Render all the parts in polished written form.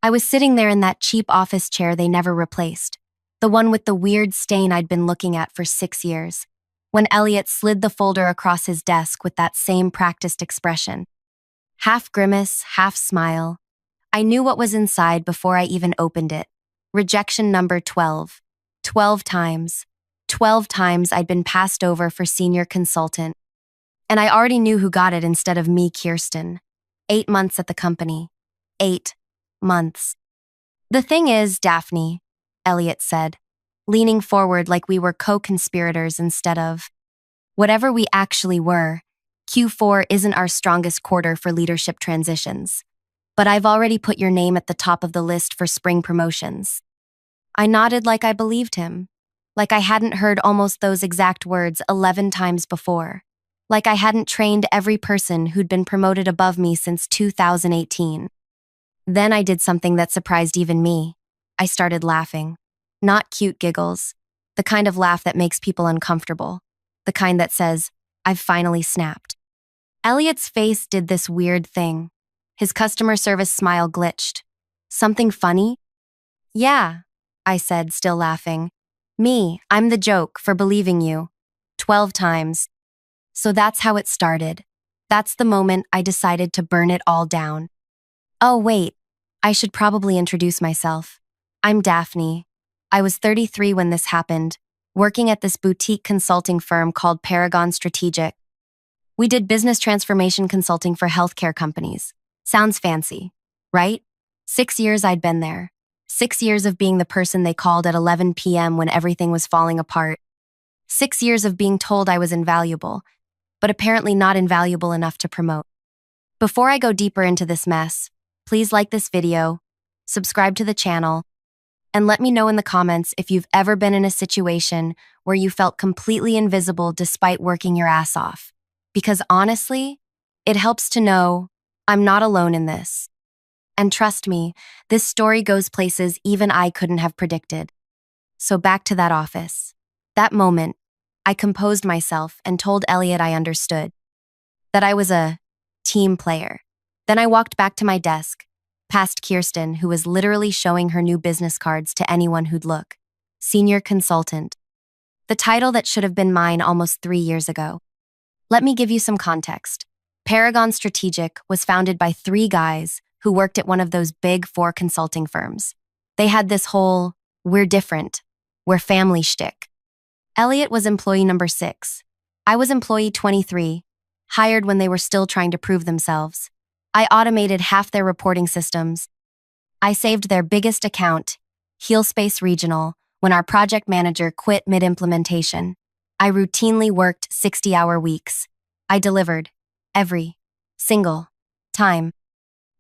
I was sitting there in that cheap office chair they never replaced, the one with the weird stain I'd been looking at for 6 years, when Elliot slid the folder across his desk with that same practiced expression. Half grimace, half smile. I knew what was inside before I even opened it. Rejection number 12. 12 times. 12 times I'd been passed over for senior consultant. And I already knew who got it instead of me, Kirsten. 8 months at the company. 8 months. The thing is, Daphne, Elliot said, leaning forward like we were co-conspirators instead of whatever we actually were. Q4 isn't our strongest quarter for leadership transitions, but I've already put your name at the top of the list for spring promotions. I nodded like I believed him, like I hadn't heard almost those exact words 11 times before, like I hadn't trained every person who'd been promoted above me since 2018. Then I did something that surprised even me. I started laughing. Not cute giggles, the kind of laugh that makes people uncomfortable, the kind that says, I've finally snapped. Elliot's face did this weird thing. His customer service smile glitched. Something funny? Yeah, I said, still laughing. Me, I'm the joke for believing you. 12 times. So that's how it started. That's the moment I decided to burn it all down. Oh, wait, I should probably introduce myself. I'm Daphne. I was 33 when this happened, working at this boutique consulting firm called Paragon Strategic. We did business transformation consulting for healthcare companies. Sounds fancy, right? 6 years I'd been there. 6 years of being the person they called at 11 p.m. when everything was falling apart. 6 years of being told I was invaluable, but apparently not invaluable enough to promote. Before I go deeper into this mess, please like this video, subscribe to the channel, and let me know in the comments if you've ever been in a situation where you felt completely invisible despite working your ass off. Because honestly, it helps to know I'm not alone in this. And trust me, this story goes places even I couldn't have predicted. So back to that office. That moment, I composed myself and told Elliot I understood. That I was a team player. Then I walked back to my desk, past Kirsten, who was literally showing her new business cards to anyone who'd look. Senior consultant. The title that should have been mine almost 3 years ago. Let me give you some context. Paragon Strategic was founded by 3 guys who worked at one of those big 4 consulting firms. They had this whole, we're different, we're family shtick. Elliot was employee number 6. I was employee 23, hired when they were still trying to prove themselves. I automated half their reporting systems. I saved their biggest account, Healspace Regional, when our project manager quit mid-implementation. I routinely worked 60-hour weeks. I delivered. Every single time.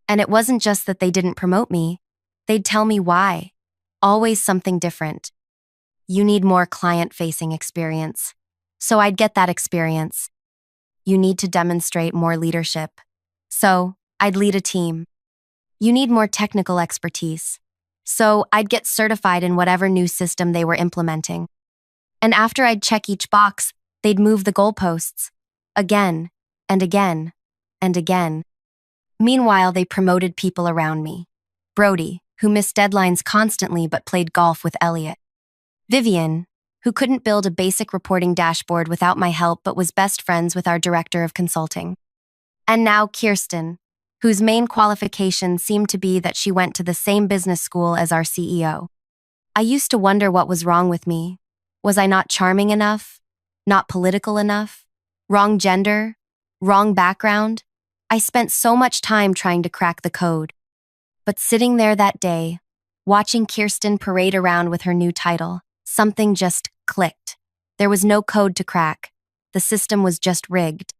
And it wasn't just that they didn't promote me. They'd tell me why. Always something different. You need more client-facing experience. So I'd get that experience. You need to demonstrate more leadership. So I'd lead a team. You need more technical expertise. So I'd get certified in whatever new system they were implementing. And after I'd check each box, they'd move the goalposts. Again, and again, and again. Meanwhile, they promoted people around me. Brody, who missed deadlines constantly but played golf with Elliot. Vivian, who couldn't build a basic reporting dashboard without my help but was best friends with our director of consulting. And now Kirsten, whose main qualification seemed to be that she went to the same business school as our CEO. I used to wonder what was wrong with me. Was I not charming enough? Not political enough? Wrong gender? Wrong background? I spent so much time trying to crack the code. But sitting there that day, watching Kirsten parade around with her new title, something just clicked. There was no code to crack. The system was just rigged.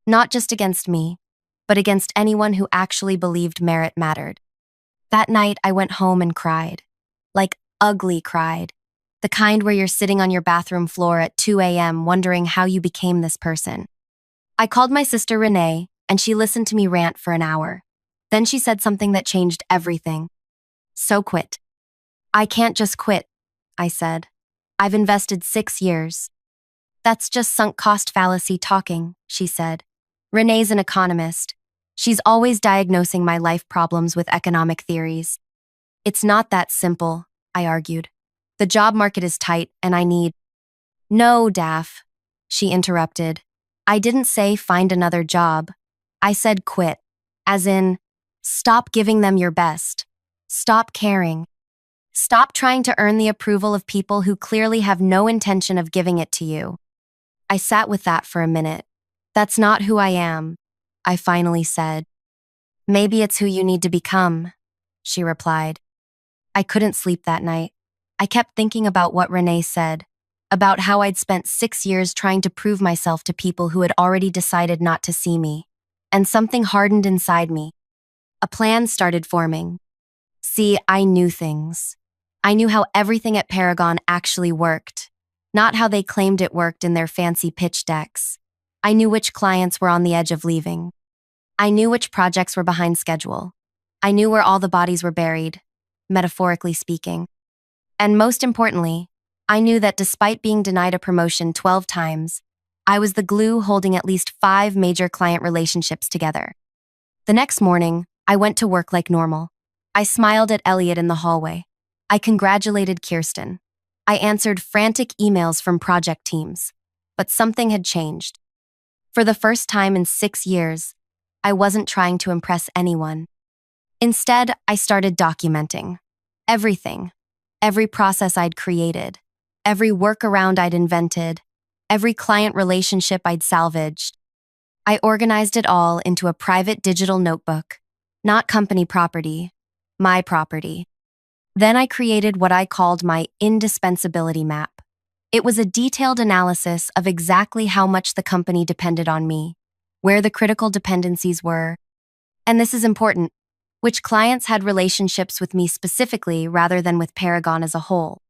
Not just against me, but against anyone who actually believed merit mattered. That night, I went home and cried. Like, ugly cried. The kind where you're sitting on your bathroom floor at 2 a.m. wondering how you became this person. I called my sister Renee, and she listened to me rant for an hour. Then she said something that changed everything. So quit. I can't just quit, I said. I've invested 6 years. That's just sunk cost fallacy talking, she said. Renee's an economist. She's always diagnosing my life problems with economic theories. It's not that simple, I argued. The job market is tight and I need— No, Daff, she interrupted. I didn't say find another job. I said quit, as in, stop giving them your best. Stop caring. Stop trying to earn the approval of people who clearly have no intention of giving it to you. I sat with that for a minute. That's not who I am, I finally said. Maybe it's who you need to become, she replied. I couldn't sleep that night. I kept thinking about what Renee said, about how I'd spent 6 years trying to prove myself to people who had already decided not to see me. And something hardened inside me. A plan started forming. See, I knew things. I knew how everything at Paragon actually worked, not how they claimed it worked in their fancy pitch decks. I knew which clients were on the edge of leaving. I knew which projects were behind schedule. I knew where all the bodies were buried, metaphorically speaking. And most importantly, I knew that despite being denied a promotion 12 times, I was the glue holding at least 5 major client relationships together. The next morning, I went to work like normal. I smiled at Elliot in the hallway. I congratulated Kirsten. I answered frantic emails from project teams. But something had changed. For the first time in 6 years, I wasn't trying to impress anyone. Instead, I started documenting everything, every process I'd created, every workaround I'd invented, every client relationship I'd salvaged. I organized it all into a private digital notebook, not company property, my property. Then I created what I called my indispensability map. It was a detailed analysis of exactly how much the company depended on me, where the critical dependencies were, and this is important, which clients had relationships with me specifically rather than with Paragon as a whole.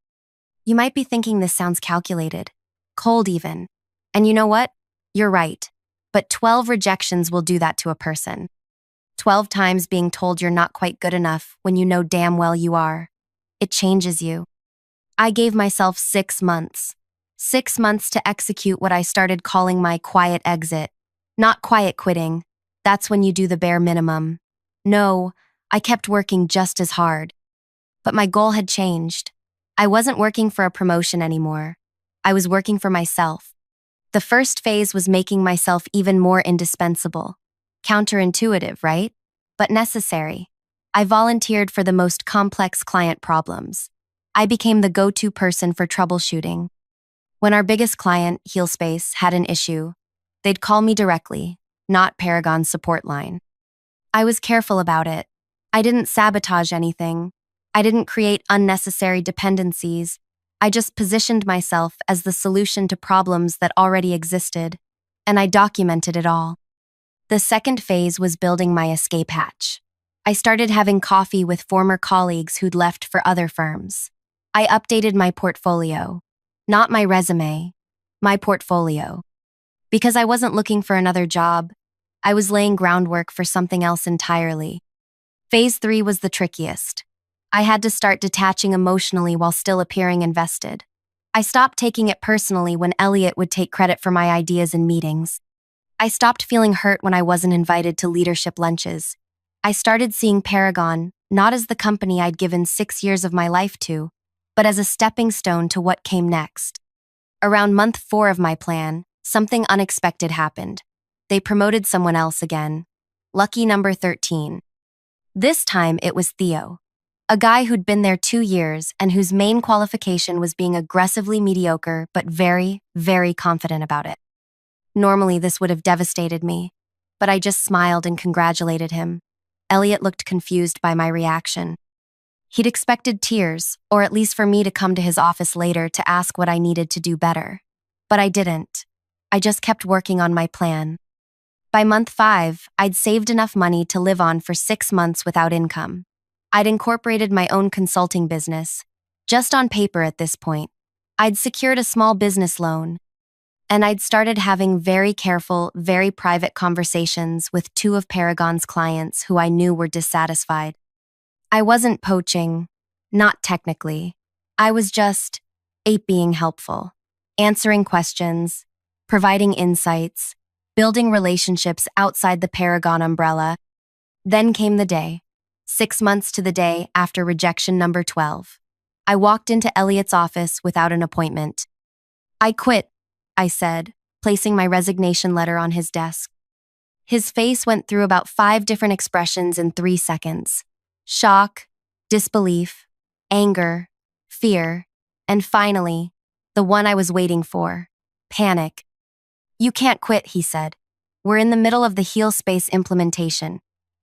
You might be thinking this sounds calculated, cold even. And you know what? You're right. But 12 rejections will do that to a person. 12 times being told you're not quite good enough when you know damn well you are. It changes you. I gave myself 6 months. 6 months to execute what I started calling my quiet exit. Not quiet quitting. That's when you do the bare minimum. No, I kept working just as hard. But my goal had changed. I wasn't working for a promotion anymore. I was working for myself. The first phase was making myself even more indispensable. Counterintuitive, right? But necessary. I volunteered for the most complex client problems. I became the go-to person for troubleshooting. When our biggest client, HealSpace, had an issue, they'd call me directly, not Paragon's support line. I was careful about it. I didn't sabotage anything. I didn't create unnecessary dependencies. I just positioned myself as the solution to problems that already existed, and I documented it all. The second phase was building my escape hatch. I started having coffee with former colleagues who'd left for other firms. I updated my portfolio. Not my resume, my portfolio. Because I wasn't looking for another job, I was laying groundwork for something else entirely. Phase 3 was the trickiest. I had to start detaching emotionally while still appearing invested. I stopped taking it personally when Elliot would take credit for my ideas in meetings. I stopped feeling hurt when I wasn't invited to leadership lunches. I started seeing Paragon not as the company I'd given 6 years of my life to, but as a stepping stone to what came next. Around month 4 of my plan, something unexpected happened. They promoted someone else again. Lucky number 13. This time it was Theo, a guy who'd been there 2 years and whose main qualification was being aggressively mediocre but very, very confident about it. Normally this would have devastated me, but I just smiled and congratulated him. Elliot looked confused by my reaction. He'd expected tears, or at least for me to come to his office later to ask what I needed to do better. But I didn't. I just kept working on my plan. By month 5, I'd saved enough money to live on for 6 months without income. I'd incorporated my own consulting business, just on paper at this point. I'd secured a small business loan, and I'd started having very careful, very private conversations with 2 of Paragon's clients who I knew were dissatisfied. I wasn't poaching, not technically. I was just being helpful, answering questions, providing insights, building relationships outside the Paragon umbrella. Then came the day. 6 months to the day after rejection number 12. I walked into Elliot's office without an appointment. "I quit," I said, placing my resignation letter on his desk. His face went through about 5 different expressions in 3 seconds: shock, disbelief, anger, fear, and finally, the one I was waiting for: panic. "You can't quit," he said. "We're in the middle of the Heal Space implementation.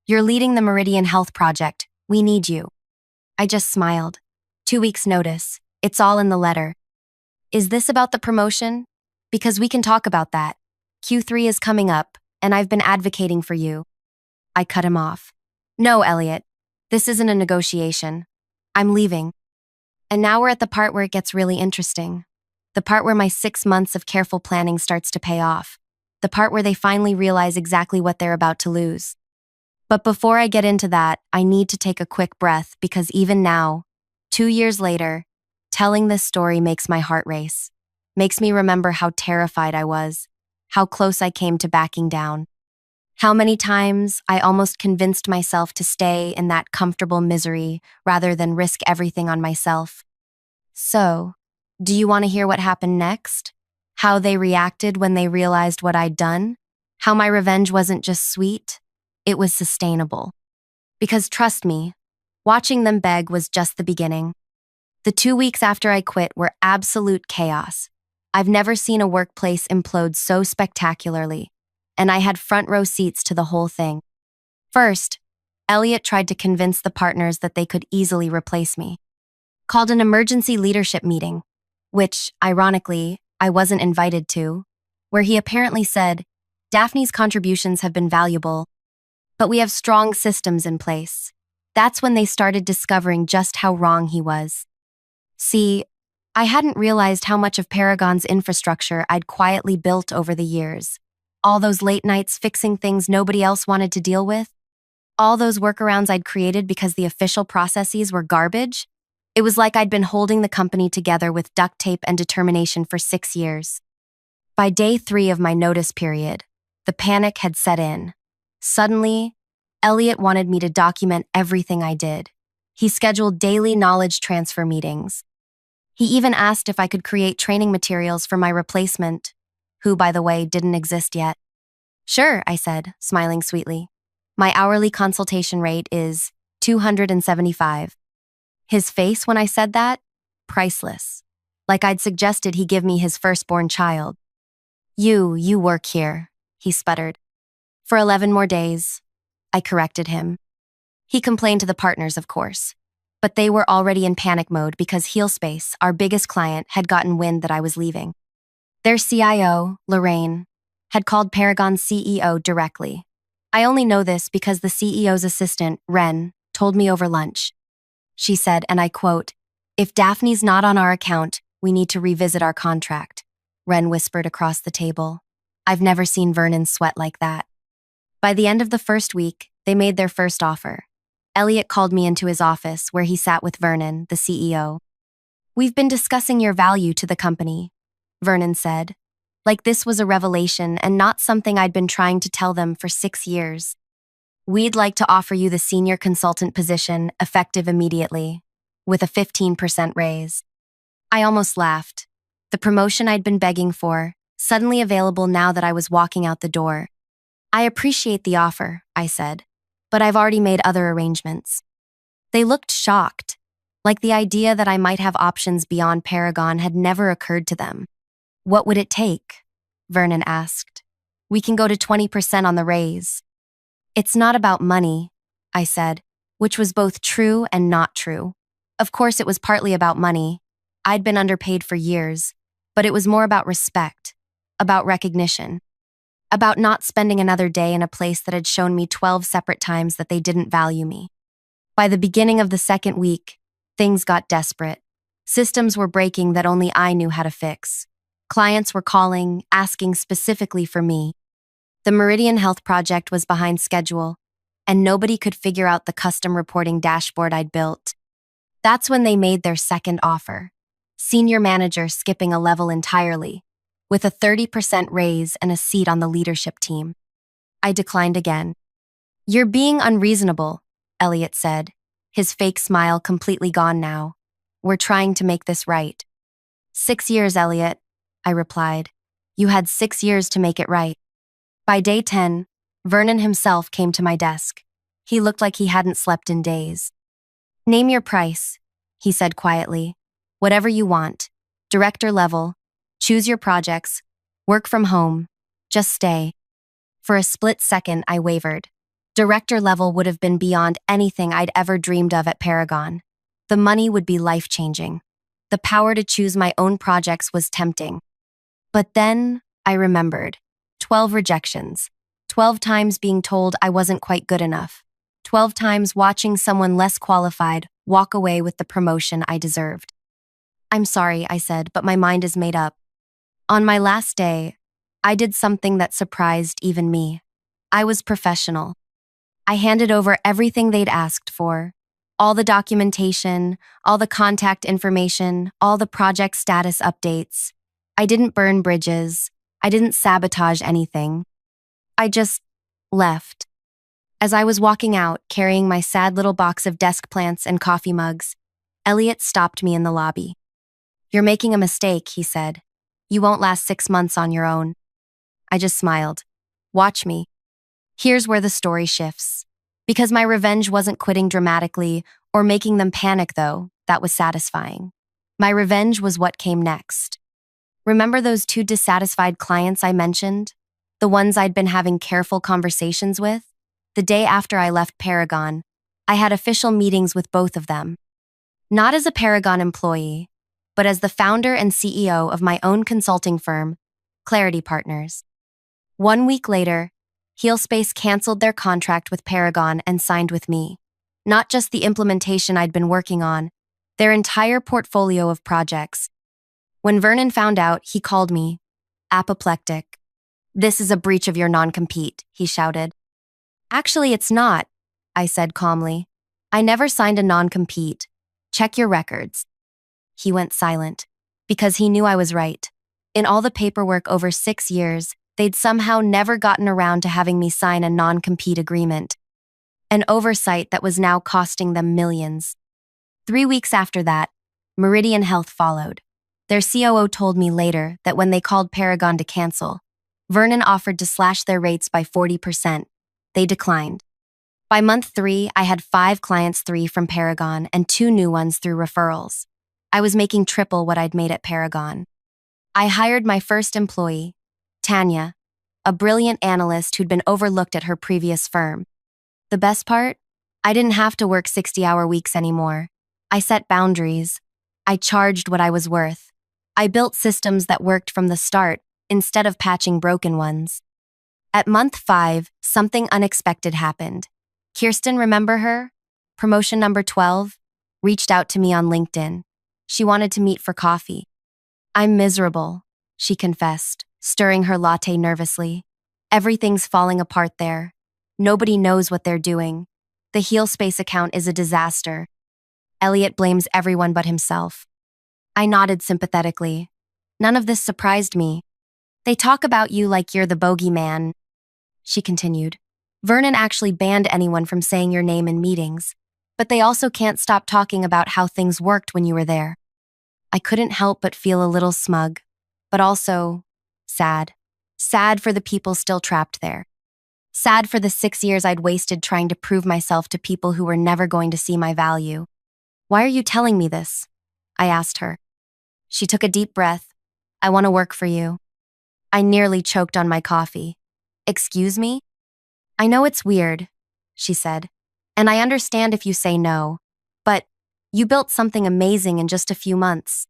You're leading the Meridian Health Project. We need you." I just smiled. 2 weeks' notice. It's all in the letter. "Is this about the promotion? Because we can talk about that. Q3 is coming up, and I've been advocating for you." I cut him off. "No, Elliot. This isn't a negotiation. I'm leaving." And now we're at the part where it gets really interesting. The part where my 6 months of careful planning starts to pay off. The part where they finally realize exactly what they're about to lose. But before I get into that, I need to take a quick breath because even now, 2 years later, telling this story makes my heart race. Makes me remember how terrified I was, how close I came to backing down, how many times I almost convinced myself to stay in that comfortable misery rather than risk everything on myself. So, do you want to hear what happened next? How they reacted when they realized what I'd done? How my revenge wasn't just sweet, it was sustainable. Because trust me, watching them beg was just the beginning. The 2 weeks after I quit were absolute chaos. I've never seen a workplace implode so spectacularly, and I had front row seats to the whole thing. First, Elliot tried to convince the partners that they could easily replace me. Called an emergency leadership meeting, which, ironically, I wasn't invited to, where he apparently said, "Daphne's contributions have been valuable, but we have strong systems in place." That's when they started discovering just how wrong he was. See, I hadn't realized how much of Paragon's infrastructure I'd quietly built over the years. All those late nights fixing things nobody else wanted to deal with. All those workarounds I'd created because the official processes were garbage. It was like I'd been holding the company together with duct tape and determination for 6 years. By day 3 of my notice period, the panic had set in. Suddenly, Elliot wanted me to document everything I did. He scheduled daily knowledge transfer meetings. He even asked if I could create training materials for my replacement, who, by the way, didn't exist yet. "Sure," I said, smiling sweetly. "My hourly consultation rate is $275. His face when I said that? Priceless. Like I'd suggested he give me his firstborn child. You work here," he sputtered. "For 11 more days," I corrected him. He complained to the partners, of course, but they were already in panic mode because HealSpace, our biggest client, had gotten wind that I was leaving. Their CIO, Lorraine, had called Paragon's CEO directly. I only know this because the CEO's assistant, Ren, told me over lunch. She said, and I quote, "If Daphne's not on our account, we need to revisit our contract," Ren whispered across the table. I've never seen Vernon sweat like that. By the end of the first week, they made their first offer. Elliot called me into his office where he sat with Vernon, the CEO. "We've been discussing your value to the company," Vernon said. Like this was a revelation and not something I'd been trying to tell them for 6 years. "We'd like to offer you the senior consultant position, effective immediately, with a 15% raise." I almost laughed. The promotion I'd been begging for, suddenly available now that I was walking out the door. "I appreciate the offer," I said, "but I've already made other arrangements." They looked shocked, like the idea that I might have options beyond Paragon had never occurred to them. "What would it take?" Vernon asked. "We can go to 20% on the raise." "It's not about money," I said, which was both true and not true. Of course, it was partly about money. I'd been underpaid for years, but it was more about respect, about recognition, about not spending another day in a place that had shown me 12 separate times that they didn't value me. By the beginning of the second week, things got desperate. Systems were breaking that only I knew how to fix. Clients were calling, asking specifically for me. The Meridian Health Project was behind schedule, and nobody could figure out the custom reporting dashboard I'd built. That's when they made their second offer. Senior manager skipping a level entirely, with a 30% raise and a seat on the leadership team. I declined again. "You're being unreasonable," Elliot said, his fake smile completely gone now. We're trying to make this right. 6 years, Elliot, I replied. You had 6 years to make it right. By day 10, Vernon himself came to my desk. He looked like he hadn't slept in days. Name your price, he said quietly. Whatever you want. Director level. Choose your projects. Work from home. Just stay. For a split second, I wavered. Director level would have been beyond anything I'd ever dreamed of at Paragon. The money would be life-changing. The power to choose my own projects was tempting. But then I remembered. 12 rejections. 12 times being told I wasn't quite good enough. 12 times watching someone less qualified walk away with the promotion I deserved. I'm sorry, I said, but my mind is made up. On my last day, I did something that surprised even me. I was professional. I handed over everything they'd asked for. All the documentation, all the contact information, all the project status updates. I didn't burn bridges. I didn't sabotage anything. I just left. As I was walking out, carrying my sad little box of desk plants and coffee mugs, Elliot stopped me in the lobby. You're making a mistake, he said. You won't last 6 months on your own. I just smiled. Watch me. Here's where the story shifts. Because my revenge wasn't quitting dramatically or making them panic, though, that was satisfying. My revenge was what came next. Remember those 2 dissatisfied clients I mentioned? The ones I'd been having careful conversations with? The day after I left Paragon, I had official meetings with both of them. Not as a Paragon employee, but as the founder and CEO of my own consulting firm, Clarity Partners. 1 week later, HealSpace canceled their contract with Paragon and signed with me. Not just the implementation I'd been working on, their entire portfolio of projects. When Vernon found out, he called me apoplectic. This is a breach of your non-compete, he shouted. Actually, it's not, I said calmly. I never signed a non-compete. Check your records. He went silent, because he knew I was right. In all the paperwork over 6 years, they'd somehow never gotten around to having me sign a non-compete agreement. An oversight that was now costing them millions. 3 weeks after that, Meridian Health followed. Their COO told me later that when they called Paragon to cancel, Vernon offered to slash their rates by 40%. They declined. By month 3, I had 5 clients, 3 from Paragon and 2 new ones through referrals. I was making triple what I'd made at Paragon. I hired my first employee, Tanya, a brilliant analyst who'd been overlooked at her previous firm. The best part? I didn't have to work 60-hour weeks anymore. I set boundaries. I charged what I was worth. I built systems that worked from the start instead of patching broken ones. At month 5, something unexpected happened. Kirsten, remember her? Promotion number 12, reached out to me on LinkedIn. She wanted to meet for coffee. I'm miserable, she confessed, stirring her latte nervously. Everything's falling apart there. Nobody knows what they're doing. The HealSpace account is a disaster. Elliot blames everyone but himself. I nodded sympathetically. None of this surprised me. They talk about you like you're the bogeyman, she continued. Vernon actually banned anyone from saying your name in meetings, but they also can't stop talking about how things worked when you were there. I couldn't help but feel a little smug, but also sad. Sad for the people still trapped there. Sad for the 6 years I'd wasted trying to prove myself to people who were never going to see my value. Why are you telling me this? I asked her. She took a deep breath. I want to work for you. I nearly choked on my coffee. Excuse me? I know it's weird, she said, and I understand if you say no, but you built something amazing in just a few months.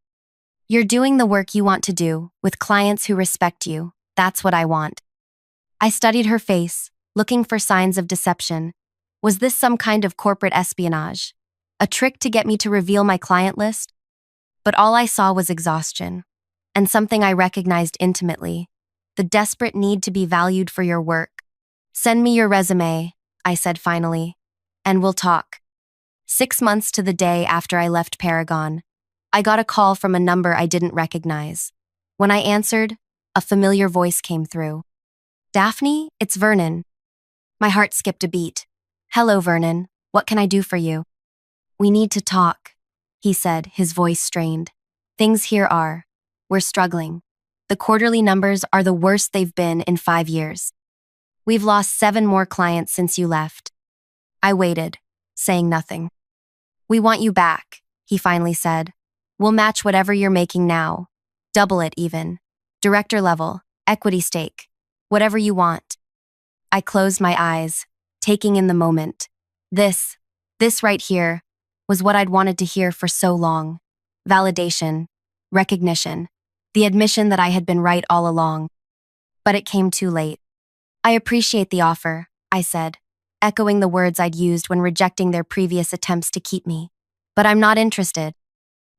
You're doing the work you want to do, with clients who respect you. That's what I want. I studied her face, looking for signs of deception. Was this some kind of corporate espionage? A trick to get me to reveal my client list? But all I saw was exhaustion, and something I recognized intimately, the desperate need to be valued for your work. Send me your resume, I said finally, and we'll talk. 6 months to the day after I left Paragon, I got a call from a number I didn't recognize. When I answered, a familiar voice came through. Daphne, it's Vernon. My heart skipped a beat. Hello, Vernon. What can I do for you? We need to talk, he said, his voice strained. Things here are. We're struggling. The quarterly numbers are the worst they've been in 5 years. We've lost 7 more clients since you left. I waited, saying nothing. We want you back, he finally said. We'll match whatever you're making now. Double it even. Director level, equity stake, whatever you want. I closed my eyes, taking in the moment. This right here, was what I'd wanted to hear for so long. Validation, recognition, the admission that I had been right all along. But it came too late. I appreciate the offer, I said, echoing the words I'd used when rejecting their previous attempts to keep me. But I'm not interested.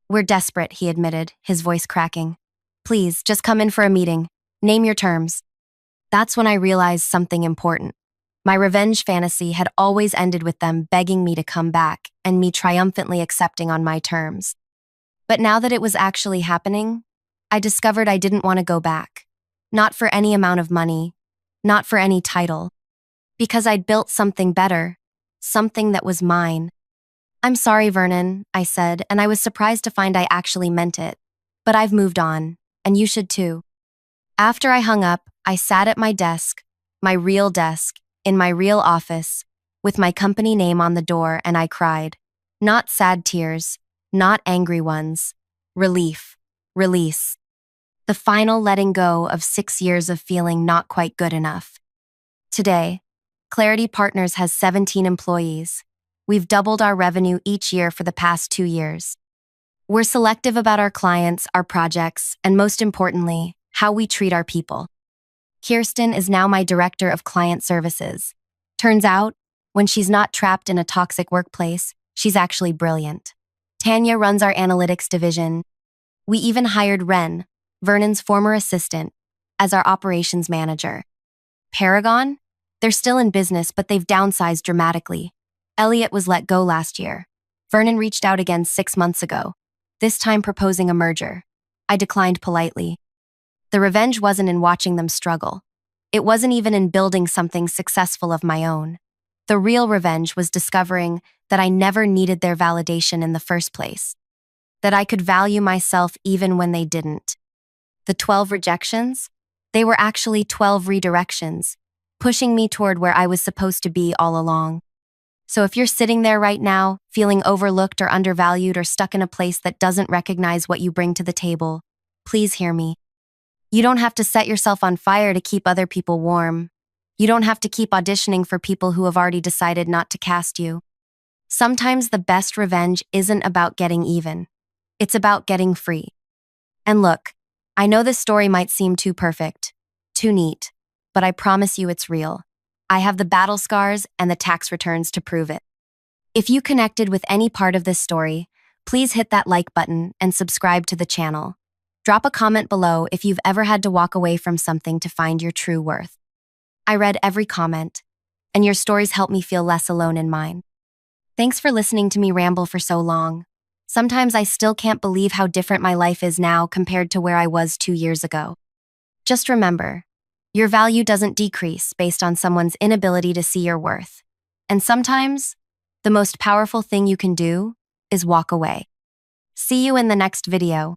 We're desperate, he admitted, his voice cracking. Please, just come in for a meeting. Name your terms. That's when I realized something important. My revenge fantasy had always ended with them begging me to come back and me triumphantly accepting on my terms. But now that it was actually happening, I discovered I didn't want to go back. Not for any amount of money, not for any title. Because I'd built something better, something that was mine. I'm sorry, Vernon, I said, and I was surprised to find I actually meant it. But I've moved on, and you should too. After I hung up, I sat at my desk, my real desk, in my real office, with my company name on the door, and I cried. Not sad tears, not angry ones. Relief, release. The final letting go of 6 years of feeling not quite good enough. Today, Clarity Partners has 17 employees. We've doubled our revenue each year for the past 2 years. We're selective about our clients, our projects, and most importantly, how we treat our people. Kirsten is now my director of client services. Turns out, when she's not trapped in a toxic workplace, she's actually brilliant. Tanya runs our analytics division. We even hired Ren, Vernon's former assistant, as our operations manager. Paragon? They're still in business, but they've downsized dramatically. Elliot was let go last year. Vernon reached out again 6 months ago, this time proposing a merger. I declined politely. The revenge wasn't in watching them struggle. It wasn't even in building something successful of my own. The real revenge was discovering that I never needed their validation in the first place. That I could value myself even when they didn't. The 12 rejections? They were actually 12 redirections, pushing me toward where I was supposed to be all along. So if you're sitting there right now, feeling overlooked or undervalued or stuck in a place that doesn't recognize what you bring to the table, please hear me. You don't have to set yourself on fire to keep other people warm. You don't have to keep auditioning for people who have already decided not to cast you. Sometimes the best revenge isn't about getting even. It's about getting free. And look, I know this story might seem too perfect, too neat, but I promise you it's real. I have the battle scars and the tax returns to prove it. If you connected with any part of this story, please hit that like button and subscribe to the channel. Drop a comment below if you've ever had to walk away from something to find your true worth. I read every comment, and your stories help me feel less alone in mine. Thanks for listening to me ramble for so long. Sometimes I still can't believe how different my life is now compared to where I was 2 years ago. Just remember, your value doesn't decrease based on someone's inability to see your worth. And sometimes, the most powerful thing you can do is walk away. See you in the next video.